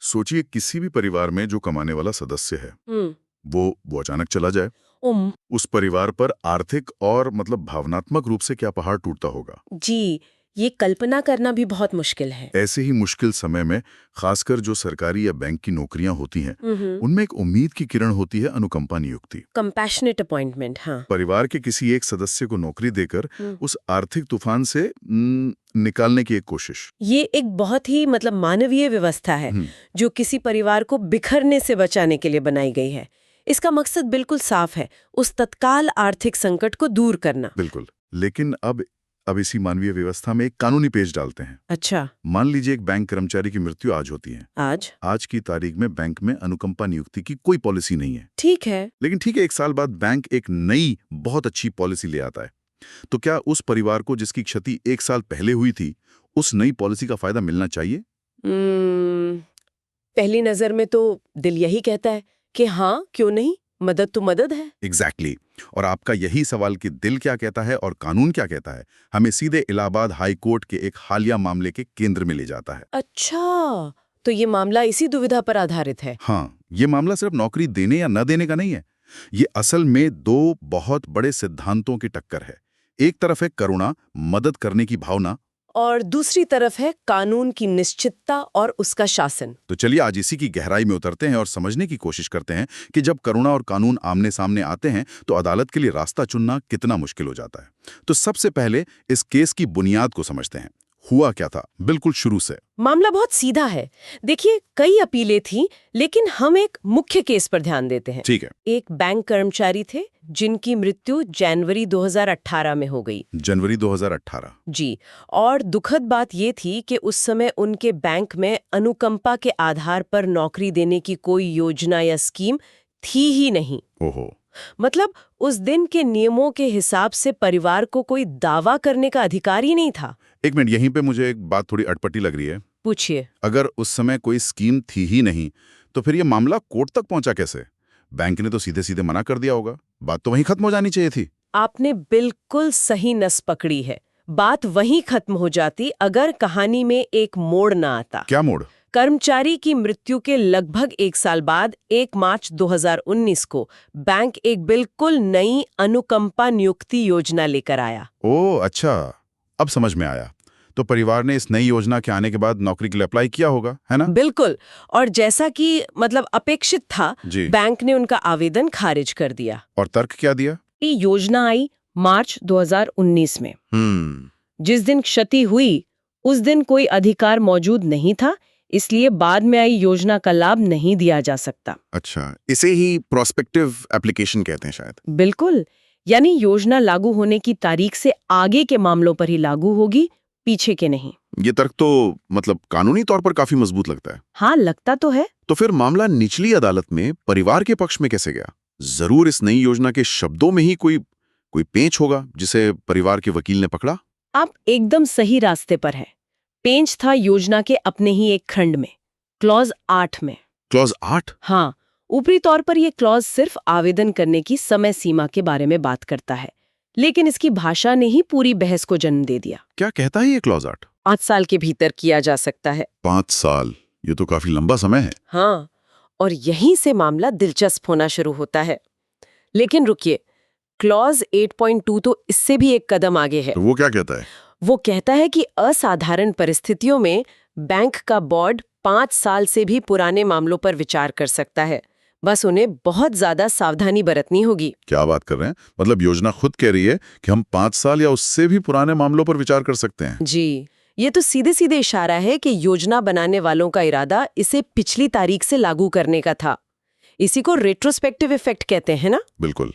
सोचिए किसी भी परिवार में जो कमाने वाला सदस्य है हम्म। वो अचानक चला जाए। उम, उस परिवार पर आर्थिक और मतलब भावनात्मक रूप से क्या पहाड़ टूटता होगा। जी, ये कल्पना करना भी बहुत मुश्किल है। ऐसे ही मुश्किल समय में खासकर जो सरकारी या बैंक की नौकरियां होती हैं, हम्म। उनमें एक उम्मीद की किरण होती है, अनुकंपा नियुक्ति। कंपैशनेट अपॉइंटमेंट, हाँ। परिवार के किसी एक सदस्य को नौकरी देकर हम्म। उस आर्थिक तूफान से निकालने की एक कोशिश। ये एक बहुत ही मतलब मानवीय व्यवस्था है हम्म, जो किसी परिवार को बिखरने से बचाने के लिए बनाई गई है। इसका मकसद बिल्कुल साफ है, उस तत्काल आर्थिक संकट को दूर करना। बिल्कुल। लेकिन अब इसी मानवीय व्यवस्था में एक कानूनी पेच डालते हैं। अच्छा। मान लीजिए एक बैंक कर्मचारी की मृत्यु आज होती है। आज की तारीख में बैंक में अनुकंपा नियुक्ति की कोई पॉलिसी नहीं है। ठीक है। लेकिन ठीक है, 1 साल बाद बैंक एक नई बहुत अच्छी पॉलिसी ले आता है। तो क्या उस परिवार को जिसकी क्षति 1 साल पहले हुई थी, उस नई पॉलिसी का फायदा मिलना चाहिए? पहली नजर में तो दिल यही कहता है कि हाँ, क्यों नहीं, मदद तो मदद है। एग्जैक्टली और आपका यही सवाल कि दिल क्या कहता है और कानून क्या कहता है, हमें सीधे इलाहाबाद हाई कोर्ट के एक हालिया मामले के केंद्र में ले जाता है। अच्छा, तो ये मामला इसी दुविधा पर आधारित है। हाँ, ये मामला सिर्फ नौकरी देने या न देने का नहीं है। ये असल में दो बहुत बड़े सिद्धांतों की टक्कर है। एक तरफ है करुणा, मदद करने की भावना, और दूसरी तरफ है कानून की निश्चितता और उसका शासन। तो चलिए आज इसी की गहराई में उतरते हैं और समझने की कोशिश करते हैं कि जब करुणा और कानून आमने सामने आते हैं तो अदालत के लिए रास्ता चुनना कितना मुश्किल हो जाता है। तो सबसे पहले इस केस की बुनियाद को समझते हैं। हुआ क्या था बिल्कुल शुरू से। मामला बहुत सीधा है। देखिए, कई अपीलें थीं, लेकिन हम एक मुख्य केस पर ध्यान देते हैं। ठीक है। एक बैंक कर्मचारी थे जिनकी मृत्यु जनवरी 2018 में हो गई। जनवरी 2018। जी, और दुखद बात ये थी कि उस समय उनके बैंक में अनुकंपा के आधार पर नौकरी देने की कोई योजना या स्कीम थी ही नहीं। ओहो। मतलब उस दिन के नियमों के हिसाब से परिवार को कोई दावा करने का अधिकार ही नहीं था। एक मिनट, यहीं पे मुझे एक बात थोड़ी अटपटी लग रही है। पूछिए। अगर उस समय कोई स्कीम थी ही नहीं तो फिर ये मामला कोर्ट तक पहुंचा कैसे? बैंक ने तो सीधे सीधे मना कर दिया होगा। बात तो वहीं खत्म हो जानी चाहिए थी। आपने बिल्कुल सही नस पकड़ी है। बात वहीं खत्म हो जाती अगर कहानी में एक मोड़ ना आता। क्या मोड़? कर्मचारी की मृत्यु के लगभग 1 साल बाद 1 मार्च 2019 को बैंक एक बिल्कुल नई अनुकंपा नियुक्ति योजना लेकर आया। ओह अच्छा, अब समझ में आया। तो परिवार ने इस नई योजना के आने के बाद नौकरी के लिए अप्लाई किया होगा, है ना? बिल्कुल, और जैसा कि मतलब अपेक्षित था, जी। बैंक ने उनका आवेदन खारिज कर दिया। और तर्क क्या दिया? ये योजना आई मार्च 2019 में। जिस दिन क्षति हुई उस दिन कोई अधिकार मौजूद नहीं था, इसलिए बाद में आई योजना का लाभ नहीं दिया जा सकता। अच्छा, इसे ही प्रोस्पेक्टिव एप्लीकेशन कहते हैं शायद। बिल्कुल, यानी योजना लागू होने की तारीख से आगे के मामलों पर ही लागू होगी, पीछे के नहीं। ये तर्क तो मतलब कानूनी तौर पर काफी मजबूत लगता है। हाँ, लगता तो है। तो फिर मामला निचली अदालत में परिवार के पक्ष में कैसे गया? जरूर इस नई योजना के शब्दों में ही कोई पेंच होगा जिसे परिवार के वकील ने पकड़ा। आप एकदम सही रास्ते पर हैं। पेंच था योजना के अपने ही एक खंड में, क्लॉज 8 में। क्लॉज 8? हाँ, ऊपरी तौर पर यह क्लॉज सिर्फ आवेदन करने की समय सीमा के बारे में बात करता है, लेकिन इसकी भाषा ने ही पूरी बहस को जन्म दे दिया। क्या कहता है ये क्लॉज 8? 5 साल के भीतर किया जा सकता है। 5 साल, ये तो काफी लंबा समय है। हाँ, और यहीं से मामला दिलचस्प होना शुरू होता है। लेकिन रुकिए, क्लॉज 8.2 तो इससे भी एक कदम आगे है। तो वो क्या कहता है? वो कहता है कि असाधारण परिस्थितियों में बैंक का बोर्ड 5 साल से भी पुराने मामलों पर विचार कर सकता है। बस उन्हें बहुत ज्यादा सावधानी बरतनी होगी। क्या बात कर रहे हैं? मतलब योजना खुद कह रही है कि हम 5 साल या उससे भी पुराने मामलों पर विचार कर सकते हैं। जी, ये तो सीधे सीधे इशारा है कि योजना बनाने वालों का इरादा इसे पिछली तारीख से लागू करने का था। इसी को रेट्रोस्पेक्टिव इफेक्ट कहते हैं ना? बिल्कुल।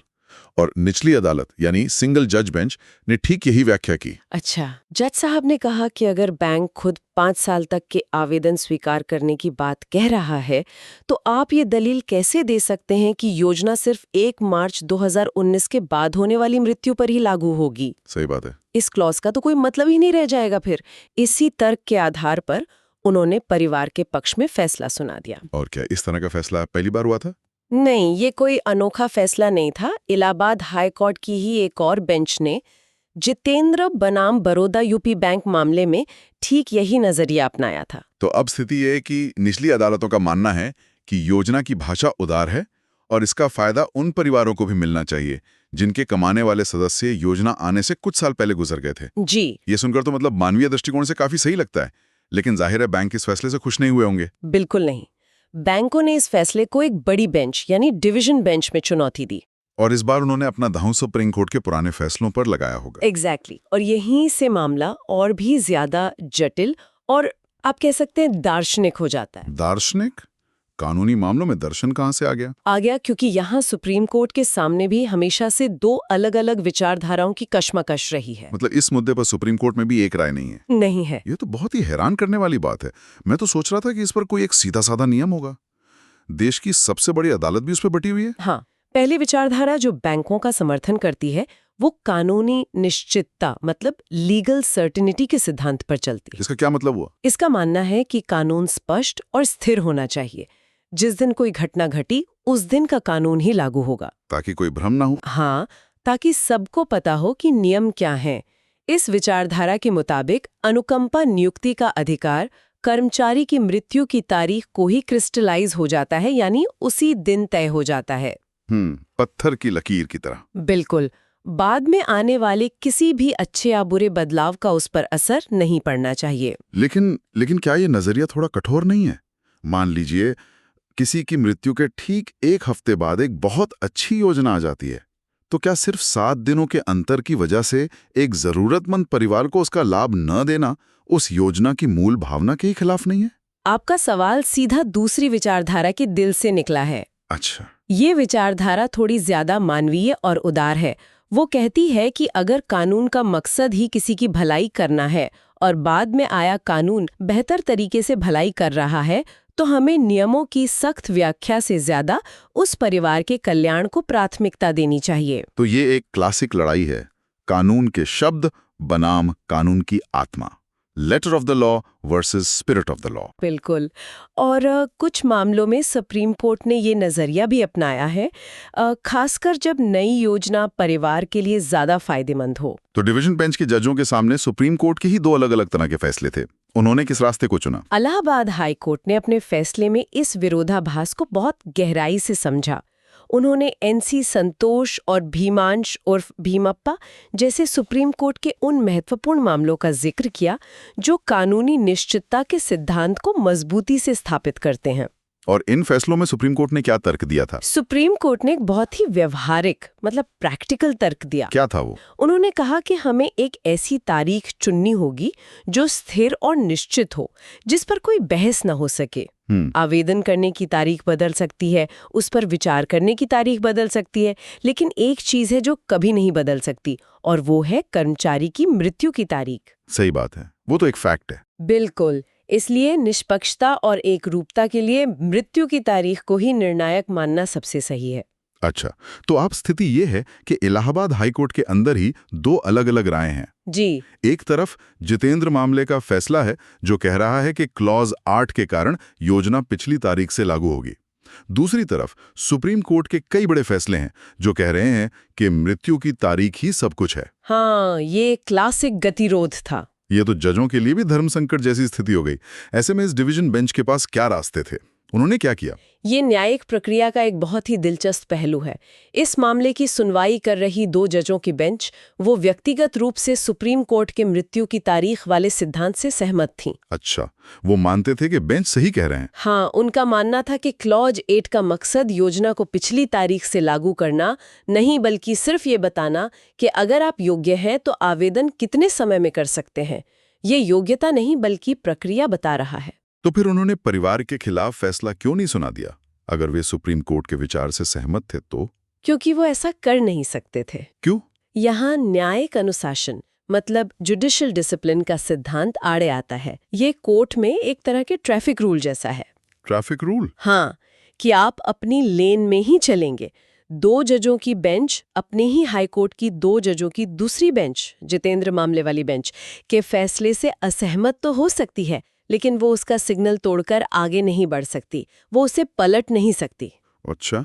और निचली अदालत यानी सिंगल जज बेंच ने ठीक यही व्याख्या की। अच्छा, जज साहब ने कहा कि अगर बैंक खुद 5 साल तक के आवेदन स्वीकार करने की बात कह रहा है, तो आप ये दलील कैसे दे सकते हैं कि योजना सिर्फ 1 मार्च 2019 के बाद होने वाली मृत्यु पर ही लागू होगी? सही बात है। इस क्लॉज का तो कोई मतलब ही नहीं रह जाएगा फिर। इसी तर्क के आधार पर उन्होंने परिवार के पक्ष में फैसला सुना दिया। और क्या इस तरह का फैसला पहली बार हुआ था? नहीं, ये कोई अनोखा फैसला नहीं था। इलाहाबाद हाई कोर्ट की ही एक और बेंच ने जितेंद्र बनाम बड़ौदा यूपी बैंक मामले में ठीक यही नजरिया अपनाया था। तो अब स्थिति ये है कि निचली अदालतों का मानना है कि योजना की भाषा उदार है और इसका फायदा उन परिवारों को भी मिलना चाहिए जिनके कमाने वाले सदस्य योजना आने से कुछ साल पहले गुजर गए थे। जी, ये सुनकर तो मतलब मानवीय दृष्टिकोण से काफी सही लगता है, लेकिन जाहिर है बैंक इस फैसले से खुश नहीं हुए होंगे। बिल्कुल नहीं। बैंकों ने इस फैसले को एक बड़ी बेंच यानी डिवीजन बेंच में चुनौती दी। और इस बार उन्होंने अपना दांव सुप्रीम कोर्ट के पुराने फैसलों पर लगाया होगा। एग्जैक्टली। और यहीं से मामला और भी ज्यादा जटिल और आप कह सकते हैं दार्शनिक हो जाता है। दार्शनिक? कानूनी मामलों में दर्शन कहां से आ गया? क्योंकि यहाँ सुप्रीम कोर्ट के सामने भी हमेशा से दो अलग अलग विचारधाराओं की कशमकश रही है। मतलब इस मुद्दे पर सुप्रीम कोर्ट में भी एक राय नहीं है? नहीं है। ये तो बहुत ही हैरान करने वाली बात है। मैं तो सोच रहा था कि इस पर कोई एक सीधा साधा नियम होगा। देश की सबसे बड़ी अदालत भी उस पर बटी हुई है। हाँ, पहली विचारधारा जो बैंकों का समर्थन करती है वो कानूनी निश्चितता मतलब लीगल सर्टिनिटी के सिद्धांत पर चलती है। इसका क्या मतलब हुआ? इसका मानना है कि कानून स्पष्ट और स्थिर होना चाहिए। जिस दिन कोई घटना घटी उस दिन का कानून ही लागू होगा, ताकि कोई भ्रम ना हो। हाँ, ताकि सबको पता हो कि नियम क्या हैं। इस विचारधारा के मुताबिक अनुकंपा नियुक्ति का अधिकार कर्मचारी की मृत्यु की तारीख को ही क्रिस्टलाइज हो जाता है, यानी उसी दिन तय हो जाता है। पत्थर की लकीर की तरह। बिल्कुल। बाद में आने वाले किसी भी अच्छे या बुरे बदलाव का उस पर असर नहीं पड़ना चाहिए। लेकिन क्या ये नजरिया थोड़ा कठोर नहीं है? मान लीजिए किसी की मृत्यु के ठीक एक हफ्ते बाद एक बहुत अच्छी योजना आ जाती है, तो क्या सिर्फ 7 दिनों के अंतर की वजह से एक जरूरतमंद परिवार को उसका लाभ न देना उस योजना की मूल भावना के ही खिलाफ नहीं है? आपका सवाल सीधा दूसरी विचारधारा के दिल से निकला है। अच्छा। ये विचारधारा थोड़ी ज्यादा मानवीय और उदार है। वो कहती है कि अगर कानून का मकसद ही किसी की भलाई करना है और बाद में आया कानून बेहतर तरीके से भलाई कर रहा है, तो हमें नियमों की सख्त व्याख्या से ज्यादा उस परिवार के कल्याण को प्राथमिकता देनी चाहिए। तो ये एक क्लासिक लड़ाई है, कानून के शब्द बनाम कानून की आत्मा। Letter of the law versus spirit of the law. बिल्कुल। और कुछ मामलों में सुप्रीम कोर्ट ने ये नजरिया भी अपनाया है, खासकर जब नई योजना परिवार के लिए ज्यादा फायदेमंद हो। तो डिवीजन बेंच के जजों के सामने सुप्रीम कोर्ट के ही दो अलग अलग तरह के फैसले थे। उन्होंने किस रास्ते को चुना? इलाहाबाद हाई कोर्ट ने अपने फैसले में इस विरोधाभास को बहुत गहराई से समझा। उन्होंने एनसी संतोष और भीमांश उर्फ भीमप्पा जैसे सुप्रीम कोर्ट के उन महत्वपूर्ण मामलों का जिक्र किया जो कानूनी निश्चितता के सिद्धांत को मजबूती से स्थापित करते हैं। और इन फैसलों में सुप्रीम कोर्ट ने क्या तर्क दिया था? सुप्रीम कोर्ट ने एक बहुत ही व्यवहारिक मतलब प्रैक्टिकल तर्क दिया। क्या था वो? उन्होंने कहा कि हमें एक ऐसी तारीख चुननी होगी जो स्थिर और निश्चित हो, जिस पर कोई बहस न हो सके। आवेदन करने की तारीख बदल सकती है, उस पर विचार करने की तारीख बदल सकती है, लेकिन एक चीज है जो कभी नहीं बदल सकती, और वो है कर्मचारी की मृत्यु की तारीख। सही बात है, वो तो एक फैक्ट है। बिल्कुल। इसलिए निष्पक्षता और एकरूपता के लिए मृत्यु की तारीख को ही निर्णायक मानना सबसे सही है। अच्छा, तो आप स्थिति ये है कि इलाहाबाद हाई कोर्ट के अंदर ही दो अलग अलग राय हैं। जी। एक तरफ जितेंद्र मामले का फैसला है जो कह रहा है कि क्लॉज 8 के कारण योजना पिछली तारीख से लागू होगी। दूसरी तरफ सुप्रीम कोर्ट के कई बड़े फैसले हैं जो कह रहे हैं कि मृत्यु की तारीख ही सब कुछ है। हाँ, ये क्लासिक गतिरोध था। ये तो जजों के लिए भी धर्म संकट जैसी स्थिति हो गई। ऐसे में इस डिवीजन बेंच के पास क्या रास्ते थे? उन्होंने क्या किया? ये न्यायिक प्रक्रिया का एक बहुत ही दिलचस्प पहलू है। इस मामले की सुनवाई कर रही 2 जजों की बेंच वो व्यक्तिगत रूप से सुप्रीम कोर्ट के मृत्यु की तारीख वाले सिद्धांत से सहमत थीं। अच्छा, वो मानते थे कि बेंच सही कह रहे हैं। हाँ, उनका मानना था कि क्लॉज 8 का मकसद योजना को पिछली तारीख से लागू करना नहीं, बल्कि सिर्फ ये बताना कि अगर आप योग्य हैं तो आवेदन कितने समय में कर सकते हैं। ये योग्यता नहीं बल्कि प्रक्रिया बता रहा है। तो फिर उन्होंने परिवार के खिलाफ फैसला क्यों नहीं सुना दिया? अगर वे सुप्रीम कोर्ट के विचार से सहमत थे तो? क्योंकि वो ऐसा कर नहीं सकते थे। क्यों? यहाँ न्यायिक अनुशासन मतलब जुडिशियल डिसिप्लिन का सिद्धांत आड़े आता है। ये कोर्ट में एक तरह के ट्रैफिक रूल जैसा है। Traffic rule? हाँ, कि आप अपनी लेन में ही चलेंगे। 2 जजों की बेंच अपने ही हाई कोर्ट की 2 जजों की दूसरी बेंच, जितेंद्र मामले वाली बेंच, के फैसले से असहमत तो हो सकती है, लेकिन वो उसका सिग्नल तोड़कर आगे नहीं बढ़ सकती, वो उसे पलट नहीं सकती। अच्छा,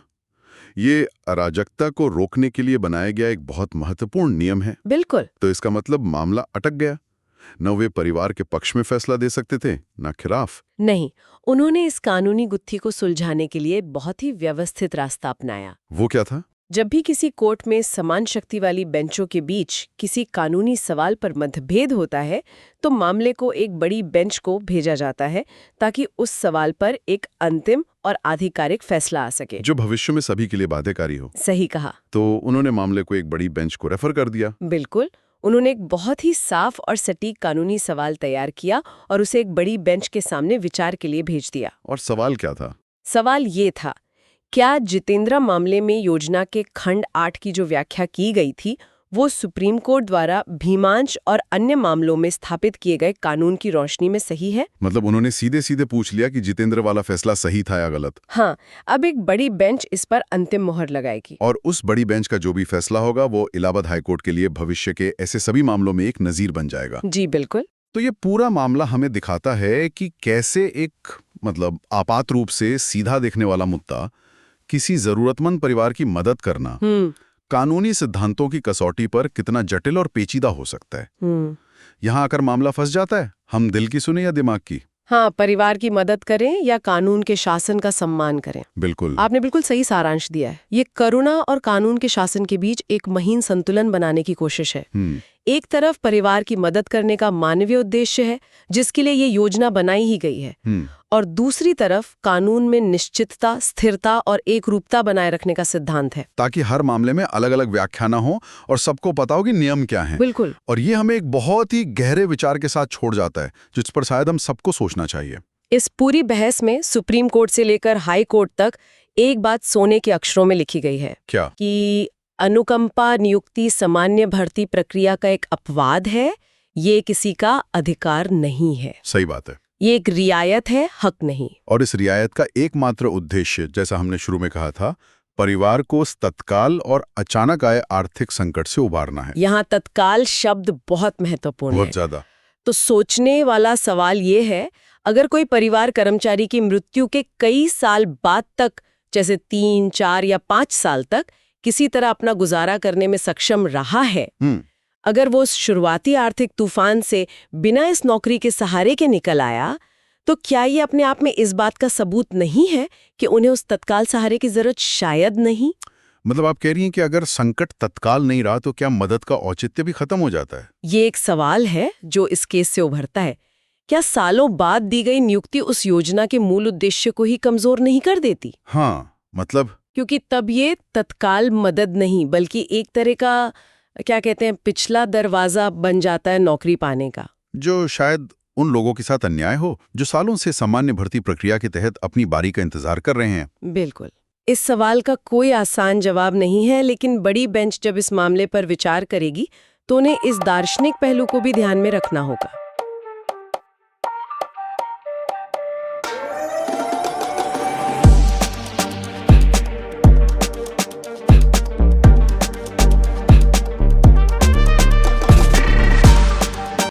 ये अराजकता को रोकने के लिए बनाया गया एक बहुत महत्वपूर्ण नियम है। बिल्कुल। तो इसका मतलब मामला अटक गया। न वे परिवार के पक्ष में फैसला दे सकते थे, न खिलाफ। नहीं, उन्होंने इस कानूनी गुत्थी को सुलझाने के लिए बहुत ही व्यवस्थित रास्ता अपनाया। वो क्या था? जब भी किसी कोर्ट में समान शक्ति वाली बेंचों के बीच किसी कानूनी सवाल पर मतभेद होता है, तो मामले को एक बड़ी बेंच को भेजा जाता है ताकि उस सवाल पर एक अंतिम और आधिकारिक फैसला आ सके, जो भविष्य में सभी के लिए बाध्यकारी हो। सही कहा। तो उन्होंने मामले को एक बड़ी बेंच को रेफर कर दिया। बिल्कुल। उन्होंने एक बहुत ही साफ और सटीक कानूनी सवाल तैयार किया और उसे एक बड़ी बेंच के सामने विचार के लिए भेज दिया। और सवाल क्या था? सवाल ये था, क्या जितेंद्र मामले में योजना के खंड 8 की जो व्याख्या की गई थी, वो सुप्रीम कोर्ट द्वारा भीमांश और अन्य मामलों में स्थापित किए गए कानून की रोशनी में सही है? मतलब उन्होंने सीधे सीधे पूछ लिया कि जितेंद्र वाला फैसला सही था या गलत। हाँ, अब एक बड़ी बेंच इस पर अंतिम मोहर लगाएगी। और उस बड़ी बेंच का जो भी फैसला होगा वो इलाहाबाद हाईकोर्ट के लिए भविष्य के ऐसे सभी मामलों में एक नजीर बन जाएगा। जी बिल्कुल। तो ये पूरा मामला हमें दिखाता है कि कैसे एक आपात रूप से सीधा देखने वाला मुद्दा, किसी जरूरतमंद परिवार की मदद करना, कानूनी सिद्धांतों की कसौटी पर कितना जटिल और पेचीदा हो सकता है। यहाँ आकर मामला फंस जाता है, हम दिल की सुने या दिमाग की। हाँ, परिवार की मदद करें या कानून के शासन का सम्मान करें। बिल्कुल, आपने बिल्कुल सही सारांश दिया है। ये करुणा और कानून के शासन के बीच एक महीन संतुलन बनाने की कोशिश है। एक तरफ परिवार की मदद करने का मानवीय उद्देश्य है, जिसके लिए ये योजना बनाई ही गई है, और दूसरी तरफ कानून में निश्चितता, स्थिरता और एकरूपता बनाए रखने का सिद्धांत है, ताकि हर मामले में अलग अलग व्याख्या ना हो और सबको पता हो कि नियम क्या है। बिल्कुल। और ये हमें एक बहुत ही गहरे विचार के साथ छोड़ जाता है, जिस पर शायद हम सबको सोचना चाहिए। इस पूरी बहस में सुप्रीम कोर्ट से लेकर हाई कोर्ट तक एक बात सोने के अक्षरों में लिखी गई है। क्या? कि अनुकंपा नियुक्ति सामान्य भर्ती प्रक्रिया का एक अपवाद है, ये किसी का अधिकार नहीं है। सही बात है। ये एक रियायत है, हक नहीं। और इस रियायत का एकमात्र उद्देश्य, जैसा हमने शुरू में कहा था, परिवार को तत्काल और अचानक आए आर्थिक संकट से उबारना है। यहाँ तत्काल शब्द बहुत महत्वपूर्ण है। बहुत ज्यादा। तो सोचने वाला सवाल ये है, अगर कोई परिवार कर्मचारी की मृत्यु के कई साल बाद तक, जैसे 3, 4 या 5 साल तक किसी तरह अपना गुजारा करने में सक्षम रहा है, अगर वो शुरुआती आर्थिक तूफान से बिना इस नौकरी के सहारे के निकल आया, तो क्या ये अपने आप में इस बात का सबूत नहीं है कि उन्हें उस तत्काल सहारे की जरूरत शायद नहीं? मतलब आप कह रही हैं कि अगर संकट तत्काल नहीं रहा तो क्या मदद का औचित्य भी खत्म हो जाता है? ये एक सवाल है जो इस केस से उभरता है। क्या सालों बाद दी गई नियुक्ति उस योजना के मूल उद्देश्य को ही कमजोर नहीं कर देती? हाँ, मतलब क्योंकि तब ये तत्काल मदद नहीं, बल्कि एक तरह का, क्या कहते हैं, पिछला दरवाजा बन जाता है नौकरी पाने का, जो शायद उन लोगों के साथ अन्याय हो जो सालों से सामान्य भर्ती प्रक्रिया के तहत अपनी बारी का इंतजार कर रहे हैं। बिल्कुल। इस सवाल का कोई आसान जवाब नहीं है, लेकिन बड़ी बेंच जब इस मामले पर विचार करेगी तो उन्हें इस दार्शनिक पहलू को भी ध्यान में रखना होगा।